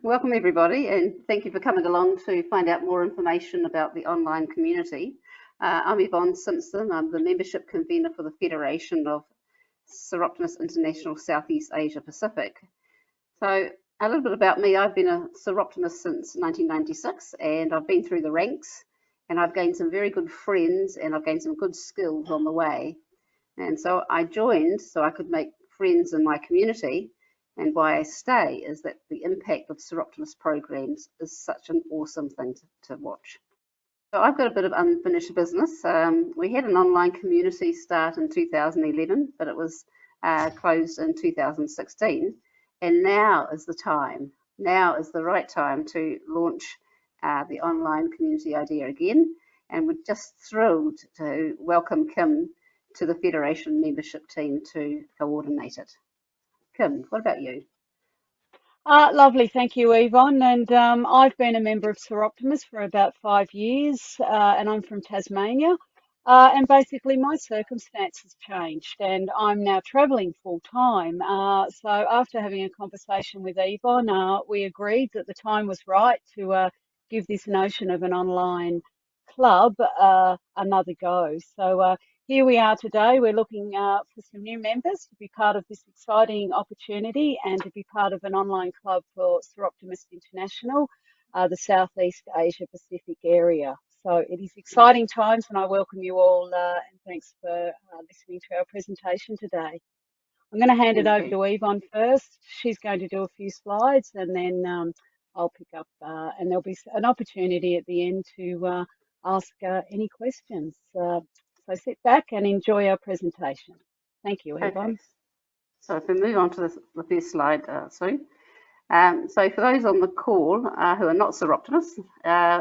Welcome everybody, and thank you for coming along to find out more information about the online community. I'm Yvonne Simpson. I'm the membership convener for the Federation of Soroptimist International Southeast Asia Pacific. So a little bit about me. I've been a Soroptimist since 1996, and I've been through the ranks, and I've gained some very good friends, and I've gained some good skills on the way. And so I joined so I could make friends in my community. And why I stay is that the impact of Soroptimist programs is such an awesome thing to watch. So I've got a bit of unfinished business. We had an online community start in 2011, but it was closed in 2016. And now is the time. Now is the right time to launch the online community idea again. And we're just thrilled to welcome Kim to the Federation membership team to coordinate it. Kim, what about you? Lovely, thank you, Yvonne. And I've been a member of Soroptimist for about 5 years, and I'm from Tasmania. And basically, my circumstances changed, and I'm now travelling full time. So, after having a conversation with Yvonne, we agreed that the time was right to give this notion of an online club another go. So, here we are today. We're looking for some new members to be part of this exciting opportunity and to be part of an online club for Soroptimist International, the Southeast Asia Pacific area. So it is exciting times, and I welcome you all, and thanks for listening to our presentation today. I'm going to hand it Thank over you. to Yvonne first. She's going to do a few slides, and then I'll pick up, and there'll be an opportunity at the end to ask any questions. So sit back and enjoy our presentation. Thank you, Okay. Yvonne. So if we move on to the first slide, Sue. So for those on the call who are not Soroptimists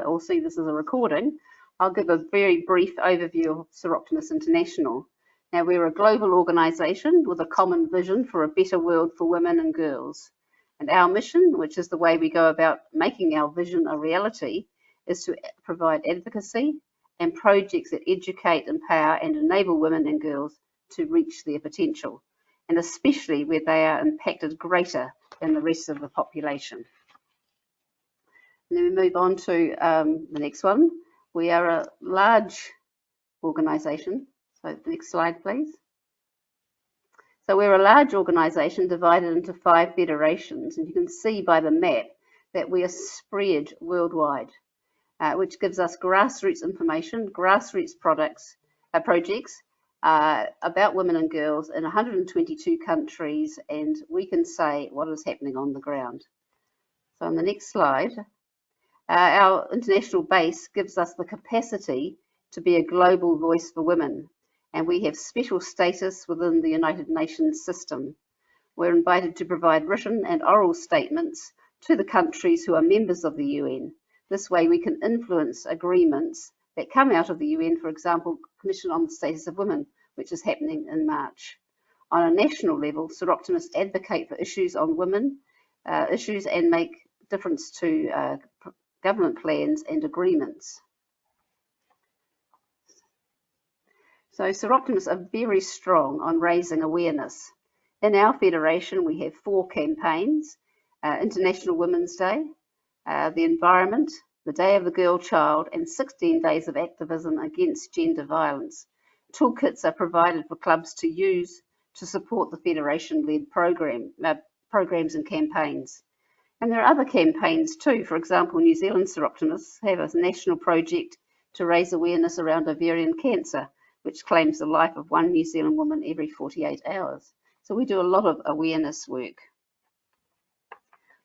or see this as a recording, I'll give a very brief overview of Soroptimist International. Now, we're a global organisation with a common vision for a better world for women and girls. And our mission, which is the way we go about making our vision a reality, is to provide advocacy and projects that educate, empower and enable women and girls to reach their potential, and especially where they are impacted greater than the rest of the population. And then we move on to the next one. We are a large organisation. So the next slide, please. So we're a large organisation divided into 5 federations, and you can see by the map that we are spread worldwide, which gives us grassroots information, grassroots projects about women and girls in 122 countries, and we can say what is happening on the ground. So on the next slide, our international base gives us the capacity to be a global voice for women, and we have special status within the United Nations system. We're invited to provide written and oral statements to the countries who are members of the UN. This way we can influence agreements that come out of the UN, for example, Commission on the Status of Women, which is happening in March. On a national level, Soroptimists advocate for issues on women, issues and make difference to government plans and agreements. So Soroptimists are very strong on raising awareness. In our federation, we have 4 campaigns: International Women's Day, the environment, the Day of the Girl Child, and 16 days of activism against gender violence. Toolkits are provided for clubs to use to support the Federation-led programs and campaigns. And there are other campaigns too. For example, New Zealand Soroptimists have a national project to raise awareness around ovarian cancer, which claims the life of 1 New Zealand woman every 48 hours. So we do a lot of awareness work.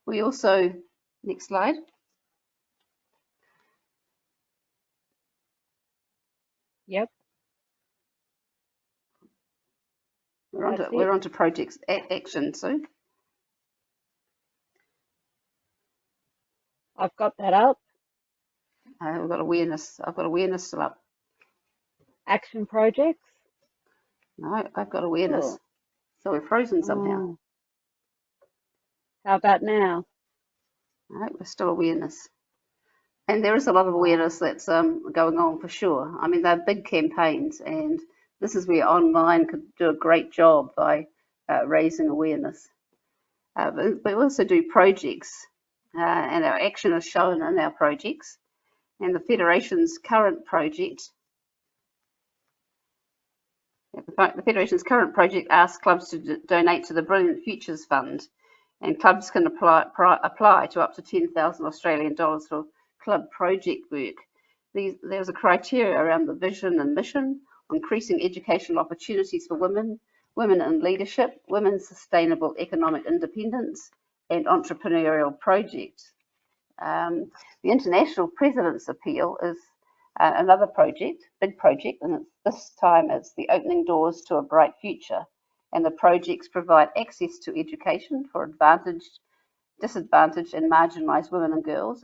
We also, next slide. Yep. We're on to projects action, Sue. I've got that up. We've got awareness. I've got awareness still up. Action projects. No, I've got awareness. Oh. So we're frozen somehow. Oh. How about now? No, we're still awareness. And there is a lot of awareness that's going on for sure. I mean, they're big campaigns, and this is where online could do a great job by raising awareness. But we also do projects and our action is shown in our projects. And the Federation's current project asks clubs to donate to the Brilliant Futures Fund, and clubs can apply to up to 10,000 Australian dollars for club project work. There's a criteria around the vision and mission, increasing educational opportunities for women, women in leadership, women's sustainable economic independence, and entrepreneurial projects. The International President's Appeal is another big project, and this time it's the Opening Doors to a Bright Future. And the projects provide access to education for advantaged, disadvantaged, and marginalised women and girls,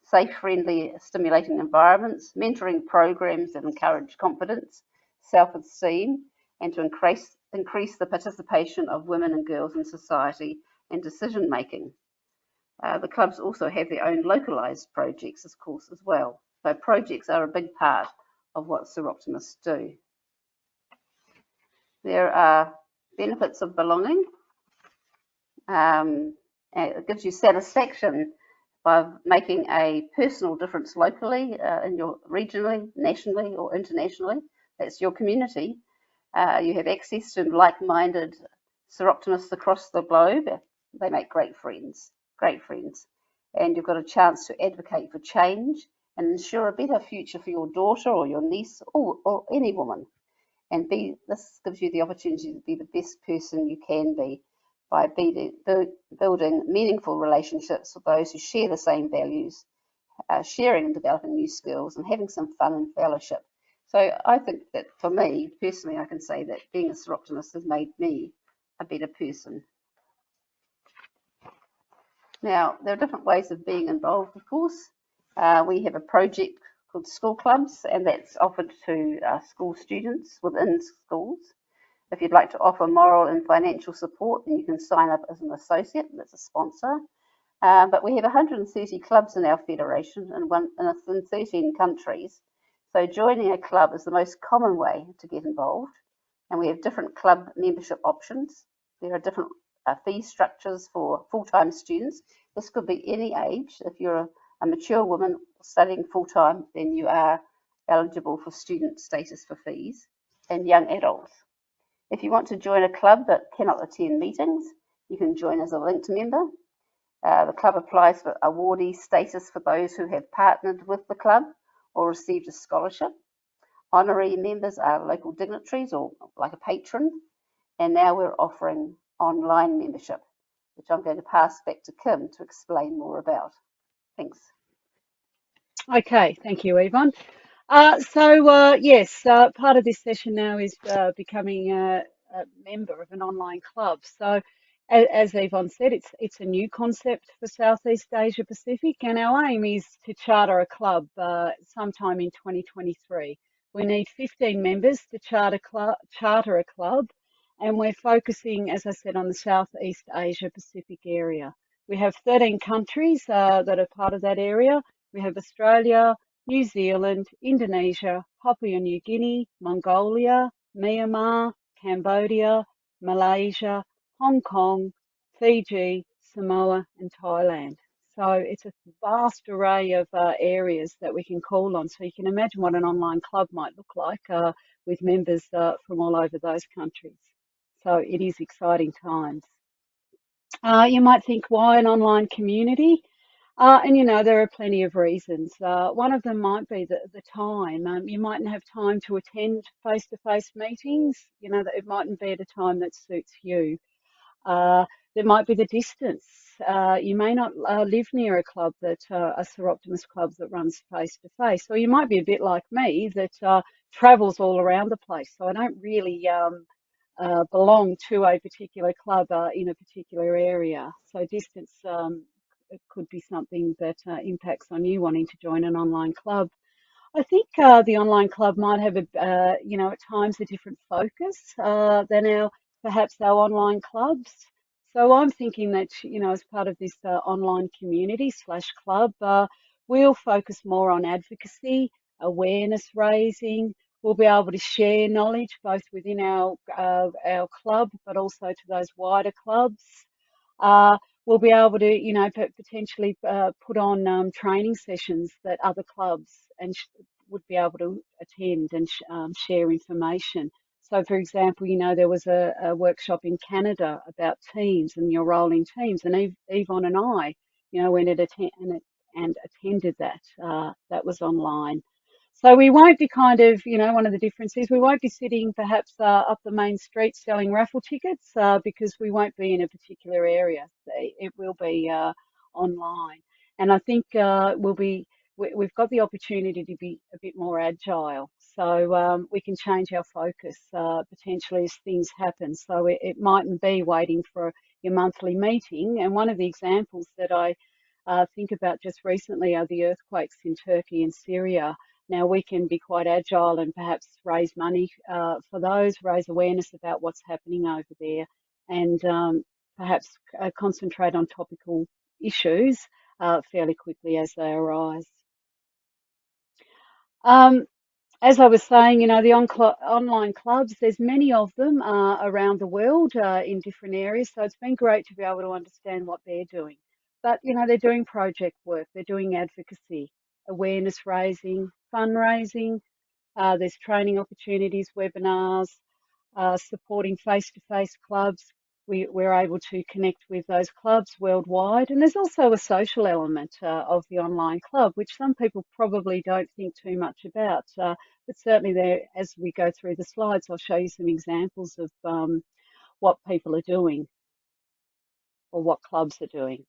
safe, friendly, stimulating environments, mentoring programs that encourage confidence, self-esteem, and to increase the participation of women and girls in society and decision making. The clubs also have their own localised projects, of course, as well. So projects are a big part of what Soroptimists do. There are benefits of belonging. It gives you satisfaction by making a personal difference locally, regionally, nationally, or internationally. That's your community. You have access to like-minded Soroptimists across the globe. They make great friends. And you've got a chance to advocate for change and ensure a better future for your daughter or your niece or any woman. And this gives you the opportunity to be the best person you can be by building meaningful relationships with those who share the same values, sharing and developing new skills, and having some fun and fellowship. So I think that for me, personally, I can say that being a Soroptimist has made me a better person. Now, there are different ways of being involved, of course. We have a project called School Clubs, and that's offered to school students within schools. If you'd like to offer moral and financial support, then you can sign up as an associate, that's a sponsor. But we have 130 clubs in our federation in 13 countries. So joining a club is the most common way to get involved. And we have different club membership options. There are different fee structures for full-time students. This could be any age. If you're a mature woman studying full-time, then you are eligible for student status for fees, and young adults. If you want to join a club but cannot attend meetings, you can join as a linked member. The club applies for awardee status for those who have partnered with the club or received a scholarship. Honorary members are local dignitaries or like a patron. And now we're offering online membership, which I'm going to pass back to Kim to explain more about. Thanks. Okay, thank you, Yvonne. Yes, part of this session now is becoming a member of an online club. So, as Yvonne said, it's a new concept for Southeast Asia Pacific, and our aim is to charter a club sometime in 2023. We need 15 members to charter a club, and we're focusing, as I said, on the Southeast Asia Pacific area. We have 13 countries that are part of that area. We have Australia, New Zealand, Indonesia, Papua New Guinea, Mongolia, Myanmar, Cambodia, Malaysia, Hong Kong, Fiji, Samoa, and Thailand. So it's a vast array of areas that we can call on. So you can imagine what an online club might look like with members from all over those countries. So it is exciting times. You might think, why an online community? And there are plenty of reasons. One of them might be the time. You mightn't have time to attend face-to-face meetings. That it mightn't be at a time that suits you. There might be the distance. You may not live near a club a Soroptimist club that runs face-to-face. Or you might be a bit like me that travels all around the place. So I don't really belong to a particular club in a particular area. So distance it could be something that impacts on you wanting to join an online club. I think the online club might have at times a different focus than perhaps our online clubs. So I'm thinking that, as part of this online community / club, we'll focus more on advocacy, awareness raising. We'll be able to share knowledge both within our club, but also to those wider clubs. we'll be able to, potentially put on training sessions that other clubs and would be able to attend and share information. So, for example, there was a workshop in Canada about teams and your role in teams, and Yvonne and I, went and attended that. That was online. So we won't be one of the differences, we won't be sitting perhaps up the main street selling raffle tickets because we won't be in a particular area. It will be online. And I think we've got the opportunity to be a bit more agile. So we can change our focus potentially as things happen. So it mightn't be waiting for your monthly meeting. And one of the examples that I think about just recently are the earthquakes in Turkey and Syria. Now we can be quite agile and perhaps raise money for those, raise awareness about what's happening over there, and perhaps concentrate on topical issues fairly quickly as they arise. As I was saying, the online clubs, there's many of them around the world in different areas, so it's been great to be able to understand what they're doing. But, they're doing project work, they're doing advocacy, awareness raising, fundraising, there's training opportunities, webinars, supporting face-to-face clubs. We're able to connect with those clubs worldwide. And there's also a social element of the online club, which some people probably don't think too much about. But certainly there, as we go through the slides, I'll show you some examples of what people are doing or what clubs are doing.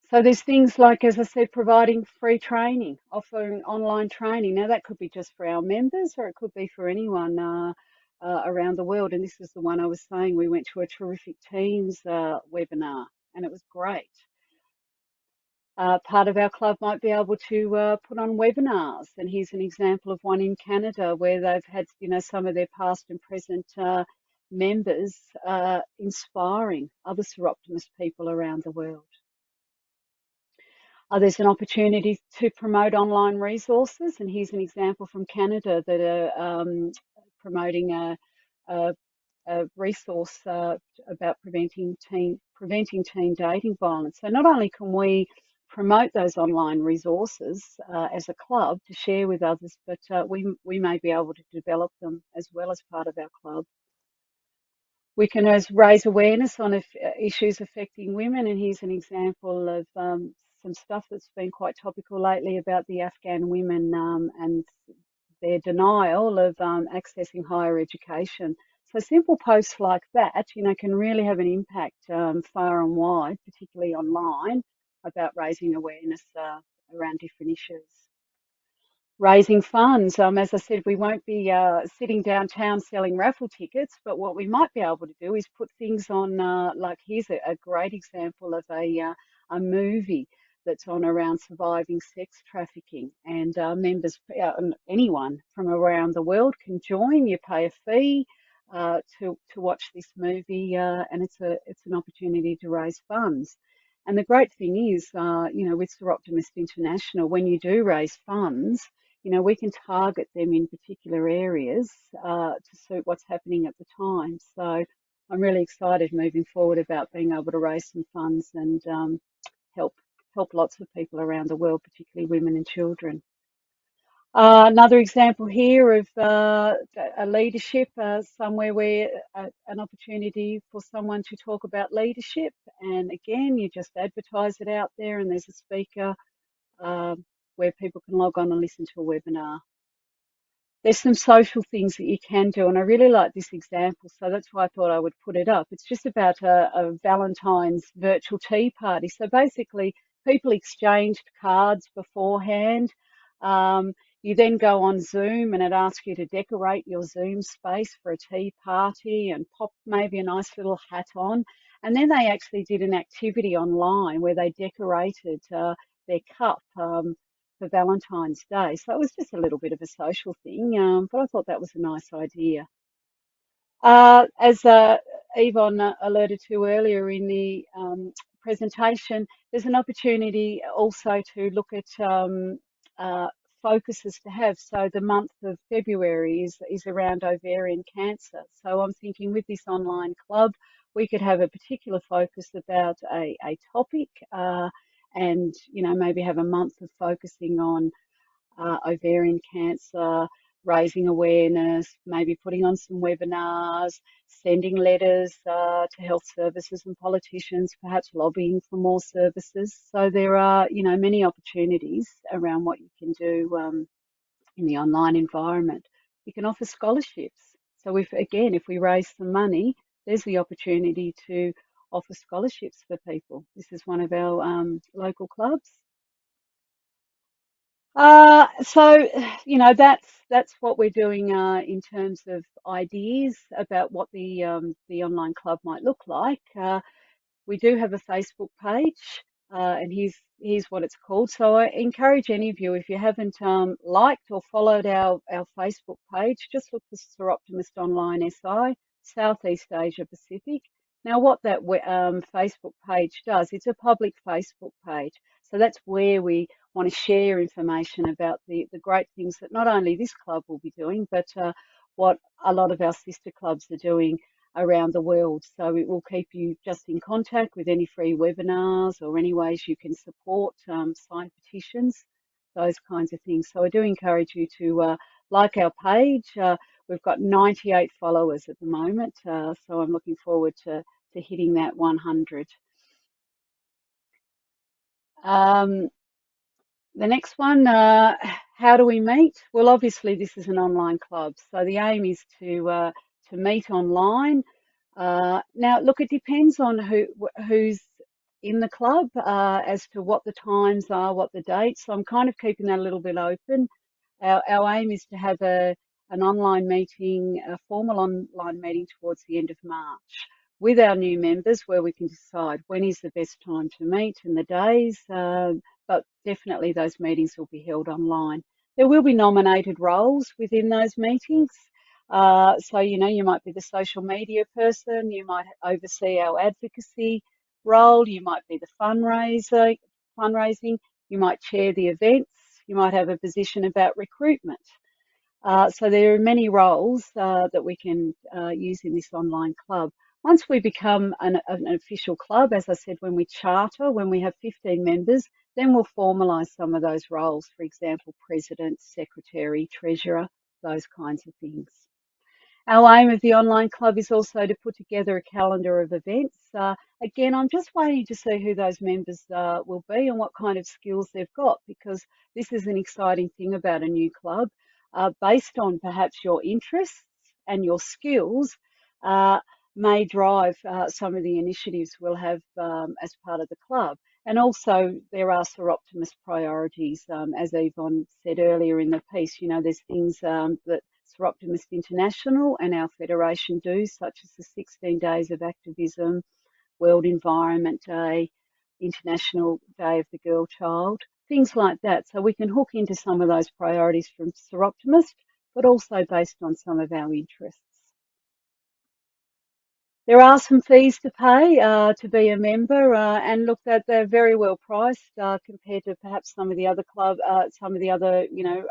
So there's things like, as I said, providing free training, offering online training. Now that could be just for our members or it could be for anyone around the world. And this is the one I was saying, we went to a terrific teams webinar and it was great. Part of our club might be able to put on webinars. And here's an example of one in Canada where they've had, some of their past and present members inspiring other Soroptimist people around the world. There's an opportunity to promote online resources, and here's an example from Canada that are promoting a resource about preventing teen dating violence. So not only can we promote those online resources as a club to share with others, but we may be able to develop them as well as part of our club. We can raise awareness on issues affecting women, and here's an example of some stuff that's been quite topical lately about the Afghan women and their denial of accessing higher education. So simple posts like that, can really have an impact far and wide, particularly online, about raising awareness around different issues. Raising funds. As I said, we won't be sitting downtown selling raffle tickets, but what we might be able to do is put things on, like here's a great example of a movie that's on around surviving sex trafficking, and members, anyone from around the world can join. You pay a fee to watch this movie, and it's an opportunity to raise funds. And the great thing is, with Soroptimist International, when you do raise funds, we can target them in particular areas to suit what's happening at the time. So I'm really excited moving forward about being able to raise some funds and help lots of people around the world, particularly women and children. Another example here of a leadership, somewhere where an opportunity for someone to talk about leadership. And again, you just advertise it out there and there's a speaker where people can log on and listen to a webinar. There's some social things that you can do, and I really like this example, so that's why I thought I would put it up. It's just about a Valentine's virtual tea party. So basically, people exchanged cards beforehand. You then go on Zoom and it asks you to decorate your Zoom space for a tea party and pop maybe a nice little hat on. And then they actually did an activity online where they decorated their cup for Valentine's Day. So it was just a little bit of a social thing, but I thought that was a nice idea. As Yvonne alluded to earlier in the presentation, there's an opportunity also to look at focuses to have. So the month of February is around ovarian cancer. So I'm thinking with this online club, we could have a particular focus about a topic, and maybe have a month of focusing on ovarian cancer, raising awareness, maybe putting on some webinars, sending letters to health services and politicians, perhaps lobbying for more services. So there are, many opportunities around what you can do in the online environment. You can offer scholarships. So if we raise some money, there's the opportunity to offer scholarships for people. This is one of our local clubs. So that's what we're doing in terms of ideas about what the online club might look like. We do have a Facebook page, and here's what it's called. So I encourage any of you, if you haven't liked or followed our Facebook page, just look for Soroptimist Online SI, Southeast Asia Pacific. Now, what that Facebook page does, it's a public Facebook page. So that's where we want to share information about the great things that not only this club will be doing, but what a lot of our sister clubs are doing around the world. So it will keep you just in contact with any free webinars or any ways you can support, sign petitions, those kinds of things. So I do encourage you to like our page. We've got 98 followers at the moment, so I'm looking forward to hitting that 100. The next one, how do we meet? Well, obviously this is an online club, so the aim is to meet online. Now, look, it depends on who's in the club as to what the times are, what the dates. So I'm kind of keeping that a little bit open. Our aim is to have an online meeting, a formal online meeting towards the end of March with our new members, where we can decide when is the best time to meet and the days. But definitely those meetings will be held online. There will be nominated roles within those meetings. So, you might be the social media person, you might oversee our advocacy role, you might be the fundraising, you might chair the events, you might have a position about recruitment. So there are many roles that we can use in this online club. Once we become an official club, as I said, when we charter, when we have 15 members, then we'll formalise some of those roles, for example, president, secretary, treasurer, those kinds of things. Our aim of the online club is also to put together a calendar of events. Again, I'm just waiting to see who those members will be and what kind of skills they've got, because this is an exciting thing about a new club. Based on perhaps your interests and your skills, may drive some of the initiatives we'll have as part of the club. And also there are Soroptimist priorities, as Yvonne said earlier in the piece. There's things that Soroptimist International and our federation do, such as the 16 days of activism, World Environment Day, International Day of the Girl Child, things like that. So we can hook into some of those priorities from Soroptimist, but also based on some of our interests. There are some fees to pay to be a member, and look, that they're very well priced compared to perhaps some of the other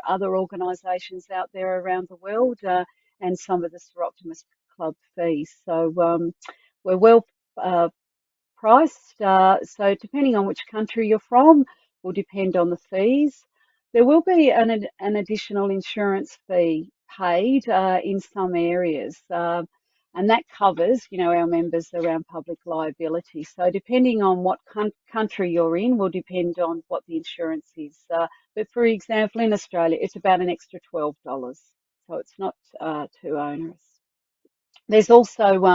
other organisations out there around the world, and some of the Soroptimist Club fees. So we're well priced. So depending on which country you're from, will depend on the fees. There will be an additional insurance fee paid in some areas. And that covers, our members around public liability. So depending on what country you're in will depend on what the insurance is. But for example, in Australia, it's about an extra $12. So it's not too onerous. There's also,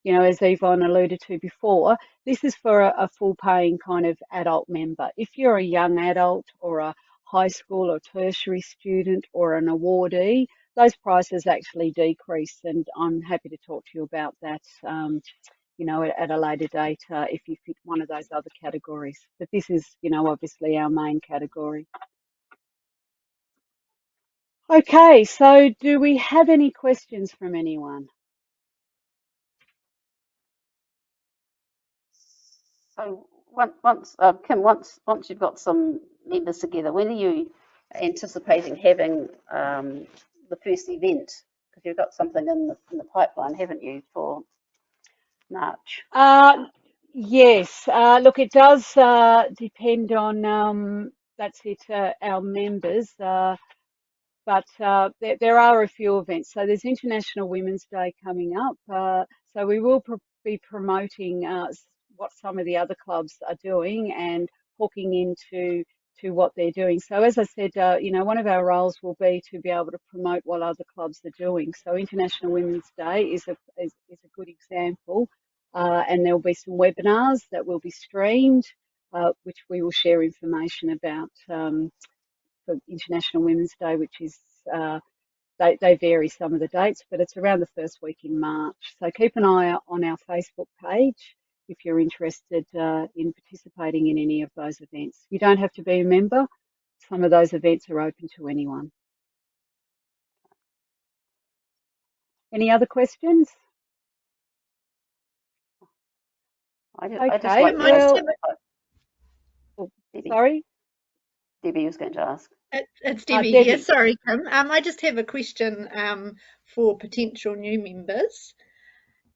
as Yvonne alluded to before, this is for a full paying kind of adult member. If you're a young adult or a high school or tertiary student or an awardee, those prices actually decrease, and I'm happy to talk to you about that, at a later date if you fit one of those other categories. But this is, obviously our main category. Okay, so do we have any questions from anyone? So Kim, once you've got some members together, when are you anticipating having the first event? Because you've got something in the pipeline, haven't you, for March. Yes. Look, it does depend on that's it, our members. But there are a few events. So there's International Women's Day coming up. So we will be promoting what some of the other clubs are doing and hooking into what they're doing. So as I said, one of our roles will be to be able to promote what other clubs are doing. So International Women's Day is a good example, and there will be some webinars that will be streamed, which we will share information about. For International Women's Day, which is they vary some of the dates, but it's around the first week in March. So keep an eye out on our Facebook page if you're interested in participating in any of those events. You don't have to be a member. Some of those events are open to anyone. Any other questions? I just Okay, like the well, oh, Debbie. sorry, Debbie was going to ask. It's Debbie here. Debbie. Sorry, Kim. I just have a question for potential new members.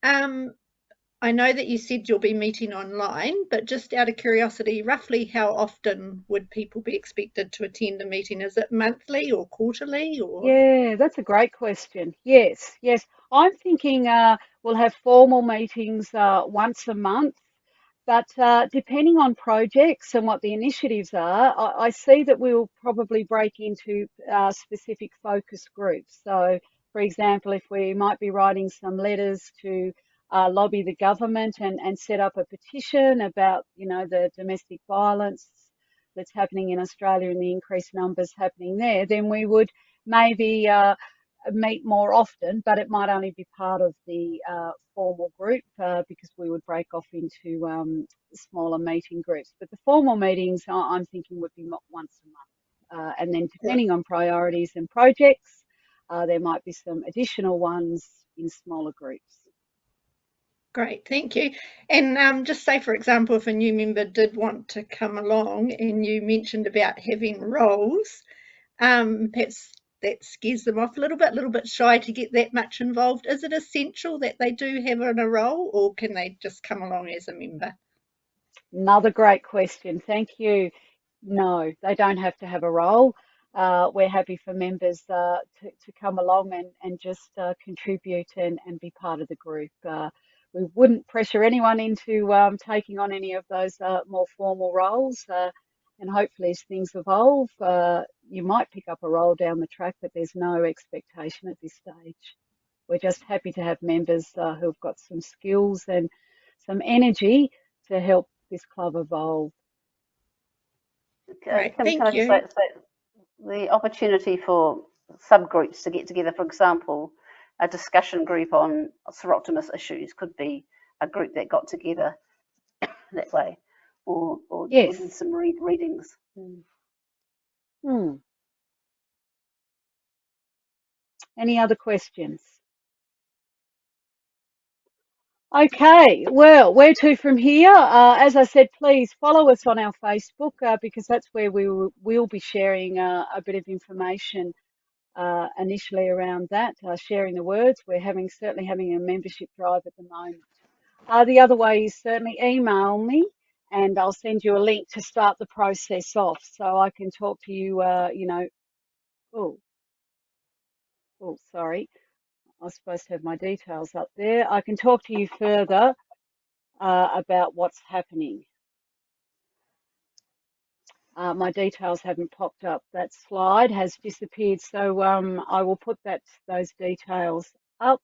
I know that you said you'll be meeting online, but just out of curiosity, roughly how often would people be expected to attend a meeting? Is it monthly or quarterly or? Yeah, that's a great question. Yes, yes. I'm thinking we'll have formal meetings once a month. But depending on projects and what the initiatives are, I see that we'll probably break into specific focus groups. So, for example, if we might be writing some letters to lobby the government and set up a petition about, the domestic violence that's happening in Australia and the increased numbers happening there, then we would maybe meet more often, but it might only be part of the formal group because we would break off into smaller meeting groups. But the formal meetings, I'm thinking, would be once a month. And then depending on priorities and projects, there might be some additional ones in smaller groups. Great, thank you. And just say, for example, if a new member did want to come along and you mentioned about having roles, perhaps that scares them off a little bit shy to get that much involved. Is it essential that they do have a role, or can they just come along as a member? Another great question. Thank you. No, they don't have to have a role. We're happy for members to come along and just contribute and be part of the group. We wouldn't pressure anyone into taking on any of those more formal roles. And hopefully, as things evolve, you might pick up a role down the track, but there's no expectation at this stage. We're just happy to have members who've got some skills and some energy to help this club evolve. Great, Can thank I just say you. the opportunity for subgroups to get together, for example, a discussion group on Soroptimist issues could be a group that got together that way, or Yes. do some readings. Any other questions? Okay, well, where to from here? As I said, please follow us on our Facebook because that's where we'll be sharing a bit of information initially around that, sharing the words. We're certainly having a membership drive at the moment. The other way is certainly email me and I'll send you a link to start the process off so I can talk to you, sorry. I was supposed to have my details up there. I can talk to you further about what's happening. My details haven't popped up. That slide has disappeared, so I will put those details up.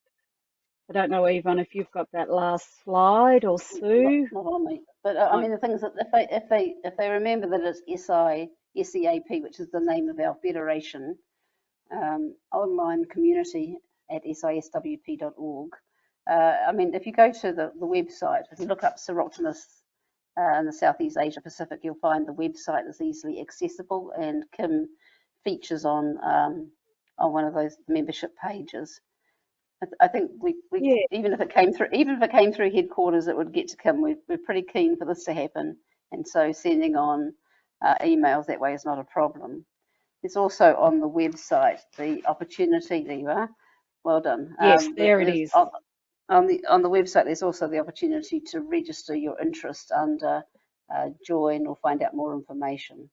I don't know, Yvonne, if you've got that last slide or Sue. Not on me, but I mean the thing is that if they remember that it's SISEAP, which is the name of our federation, online community at siswp.org. I mean, if you go to the website, if you look up Soroptimists in the Southeast Asia Pacific, you'll find the website is easily accessible, and Kim features on one of those membership pages. I think we Yeah. even if it came through headquarters, it would get to Kim. We're pretty keen for this to happen, and so sending on emails that way is not a problem. There's also on the website the opportunity. There you are. Well done. Yes, there it is. On the website, there's also the opportunity to register your interest under join or find out more information.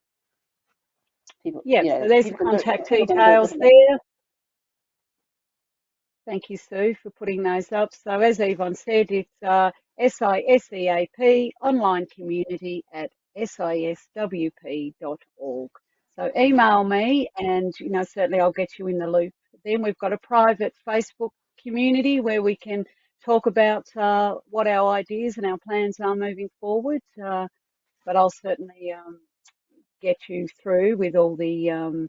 People, Yeah, so there's the people can do it, contact people can do it details within there. Thank you, Sue, for putting those up. So as Yvonne said, it's SISEAP Online Community at siswp.org. So email me and, certainly I'll get you in the loop. Then we've got a private Facebook community where we can talk about what our ideas and our plans are moving forward. But I'll certainly get you through with all the,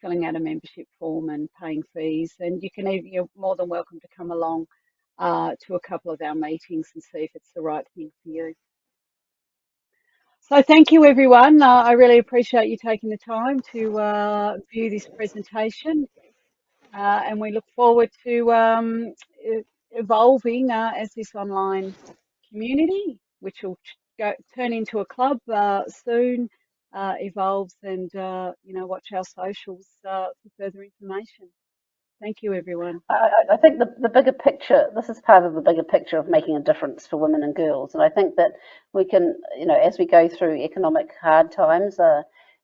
filling out a membership form and paying fees. And you're more than welcome to come along to a couple of our meetings and see if it's the right thing for you. So thank you, everyone. I really appreciate you taking the time to view this presentation. And we look forward to evolving as this online community, which will turn into a club soon, evolves, and watch our socials for further information. Thank you, everyone. I think the bigger picture, this is part of the bigger picture of making a difference for women and girls. And I think that we can, as we go through economic hard times,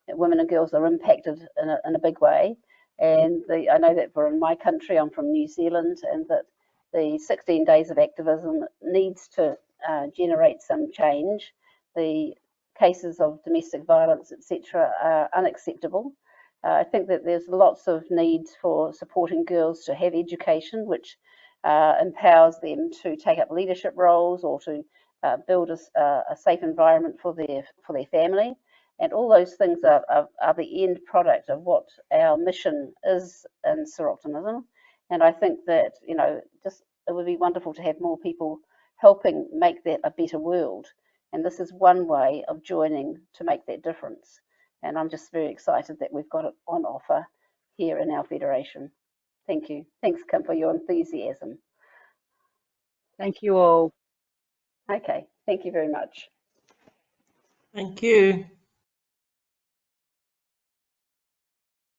women and girls are impacted in a big way. And I know that in my country, I'm from New Zealand, and that the 16 days of activism needs to generate some change. The cases of domestic violence, etc., are unacceptable. I think that there's lots of needs for supporting girls to have education, which empowers them to take up leadership roles or to build a safe environment for their family. And all those things are the end product of what our mission is in Soroptimism. And I think that, it would be wonderful to have more people helping make that a better world. And this is one way of joining to make that difference. And I'm just very excited that we've got it on offer here in our federation. Thank you. Thanks, Kim, for your enthusiasm. Thank you all. Okay, thank you very much. Thank you.